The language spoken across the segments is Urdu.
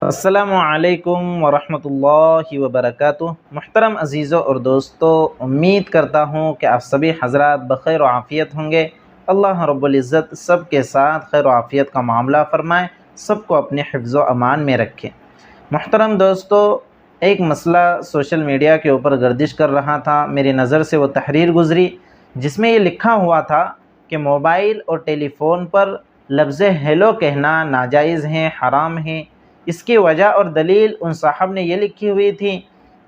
السلام علیکم ورحمۃ اللہ وبرکاتہ۔ محترم عزیزوں اور دوستوں، امید کرتا ہوں کہ آپ سبھی حضرات بخیر و عافیت ہوں گے۔ اللہ رب العزت سب کے ساتھ خیر و عافیت کا معاملہ فرمائے، سب کو اپنے حفظ و امان میں رکھے۔ محترم دوستوں، ایک مسئلہ سوشل میڈیا کے اوپر گردش کر رہا تھا، میری نظر سے وہ تحریر گزری جس میں یہ لکھا ہوا تھا کہ موبائل اور ٹیلی فون پر لفظ ہیلو کہنا ناجائز ہے، حرام ہے۔ اس کی وجہ اور دلیل ان صاحب نے یہ لکھی ہوئی تھی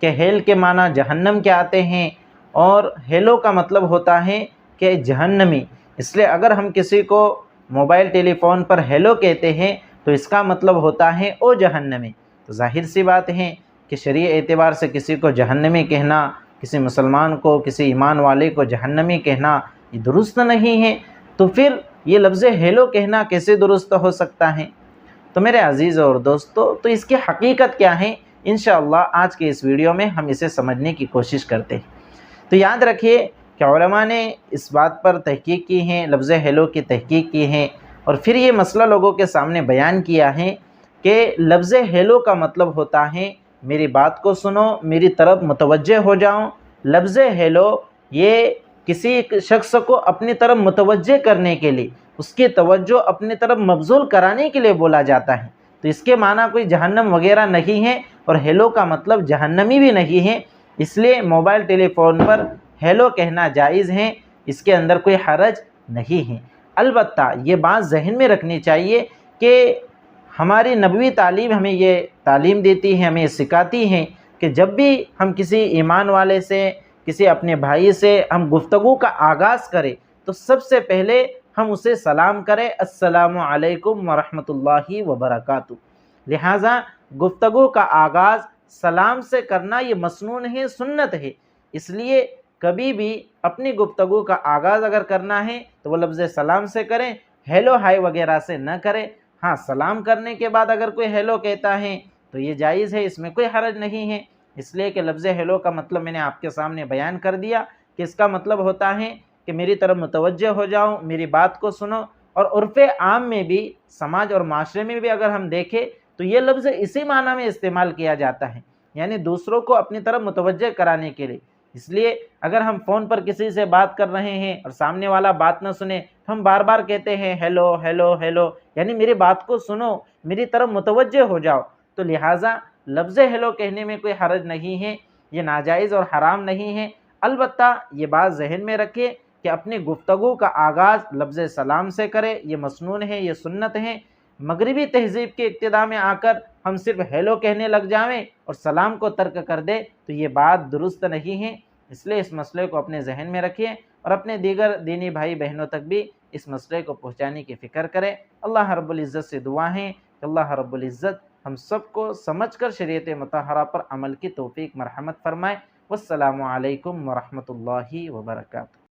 کہ ہیل کے معنی جہنم کے آتے ہیں اور ہیلو کا مطلب ہوتا ہے کہ جہنمی۔ اس لیے اگر ہم کسی کو موبائل ٹیلی فون پر ہیلو کہتے ہیں تو اس کا مطلب ہوتا ہے او جہنمی۔ تو ظاہر سی بات ہے کہ شرعی اعتبار سے کسی کو جہنمی کہنا، کسی مسلمان کو، کسی ایمان والے کو جہنمی کہنا یہ درست نہیں ہے۔ تو پھر یہ لفظ ہیلو کہنا کیسے درست ہو سکتا ہے؟ تو میرے عزیز اور دوستو، تو اس کی حقیقت کیا ہے؟ انشاءاللہ آج کے اس ویڈیو میں ہم اسے سمجھنے کی کوشش کرتے ہیں۔ تو یاد رکھیے کہ علماء نے اس بات پر تحقیق کی ہے، لفظ ہیلو کی تحقیق کی ہے اور پھر یہ مسئلہ لوگوں کے سامنے بیان کیا ہے کہ لفظ ہیلو کا مطلب ہوتا ہے میری بات کو سنو، میری طرف متوجہ ہو جاؤ۔ لفظ ہیلو یہ کسی شخص کو اپنی طرف متوجہ کرنے کے لیے، اس کی توجہ اپنی طرف مبذول کرانے کے لیے بولا جاتا ہے۔ تو اس کے معنی کوئی جہنم وغیرہ نہیں ہے اور ہیلو کا مطلب جہنمی بھی نہیں ہے۔ اس لیے موبائل ٹیلی فون پر ہیلو کہنا جائز ہے، اس کے اندر کوئی حرج نہیں ہے۔ البتہ یہ بات ذہن میں رکھنی چاہیے کہ ہماری نبوی تعلیم ہمیں یہ تعلیم دیتی ہے، ہمیں یہ سکھاتی ہے کہ جب بھی ہم کسی ایمان والے سے، کسی اپنے بھائی سے ہم گفتگو کا آغاز کریں تو سب سے پہلے ہم اسے سلام کریں، السلام علیکم ورحمۃ اللہ وبرکاتہ۔ لہٰذا گفتگو کا آغاز سلام سے کرنا یہ مسنون ہے، سنت ہے۔ اس لیے کبھی بھی اپنی گفتگو کا آغاز اگر کرنا ہے تو وہ لفظ سلام سے کریں، ہیلو ہائی وغیرہ سے نہ کریں۔ ہاں، سلام کرنے کے بعد اگر کوئی ہیلو کہتا ہے تو یہ جائز ہے، اس میں کوئی حرج نہیں ہے۔ اس لیے کہ لفظ ہیلو کا مطلب میں نے آپ کے سامنے بیان کر دیا کہ اس کا مطلب ہوتا ہے کہ میری طرف متوجہ ہو جاؤ، میری بات کو سنو۔ اور عرف عام میں بھی، سماج اور معاشرے میں بھی اگر ہم دیکھیں تو یہ لفظ اسی معنی میں استعمال کیا جاتا ہے، یعنی دوسروں کو اپنی طرف متوجہ کرانے کے لیے۔ اس لیے اگر ہم فون پر کسی سے بات کر رہے ہیں اور سامنے والا بات نہ سنے، ہم بار بار کہتے ہیں ہیلو ہیلو ہیلو، یعنی میری بات کو سنو، میری طرف متوجہ ہو جاؤ۔ تو لہٰذا لفظ ہیلو کہنے میں کوئی حرج نہیں ہے، یہ ناجائز اور حرام نہیں ہے۔ البتہ یہ بات ذہن میں رکھیں کہ اپنی گفتگو کا آغاز لفظ سلام سے کرے، یہ مسنون ہے، یہ سنت ہے۔ مغربی تہذیب کے ابتداء میں آ کر ہم صرف ہیلو کہنے لگ جائیں اور سلام کو ترک کر دیں تو یہ بات درست نہیں ہے۔ اس لیے اس مسئلے کو اپنے ذہن میں رکھیں اور اپنے دیگر دینی بھائی بہنوں تک بھی اس مسئلے کو پہنچانے کی فکر کریں۔ اللہ رب العزت سے دعا ہے کہ اللہ رب العزت ہم سب کو سمجھ کر شریعت مطہرہ پر عمل کی توفیق مرحمت فرمائے۔ والسلام علیکم ورحمۃ اللہ وبرکاتہ۔